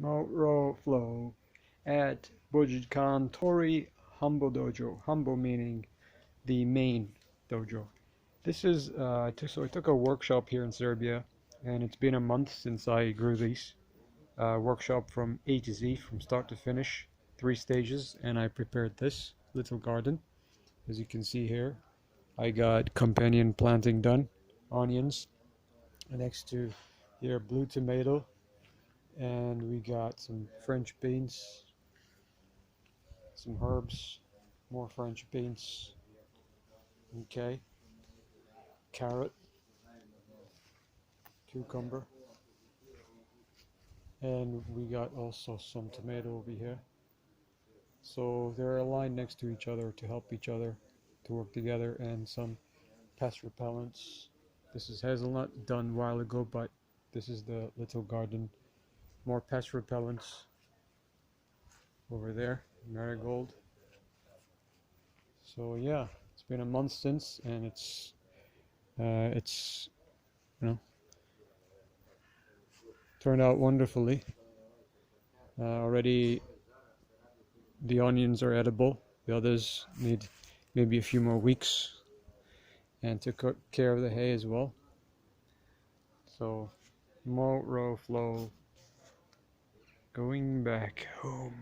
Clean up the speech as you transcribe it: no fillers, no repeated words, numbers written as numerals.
Flow at Bujinkan Tori Honbu Dojo. Honbu meaning the main dojo. This is I took a workshop here in Serbia, and it's been a month since I grew these. Workshop from A to Z, from start to finish, 3 stages, and I prepared this little garden. As you can see here, I got companion planting done, onions, next to here blue tomato, and we got some French beans, some herbs, more French beans, okay, carrot, cucumber, and we got also some tomato over here. So they're aligned next to each other to help each other to work together, and some pest repellents. This is hazelnut, done a while ago, but this is the little garden. More pest repellents over there, marigold. So yeah, it's been a month since, and it's you know, turned out wonderfully. Already the onions are edible. The others need maybe a few more weeks, and to cook care of the hay as well. So MoWrOwTourz, going back home.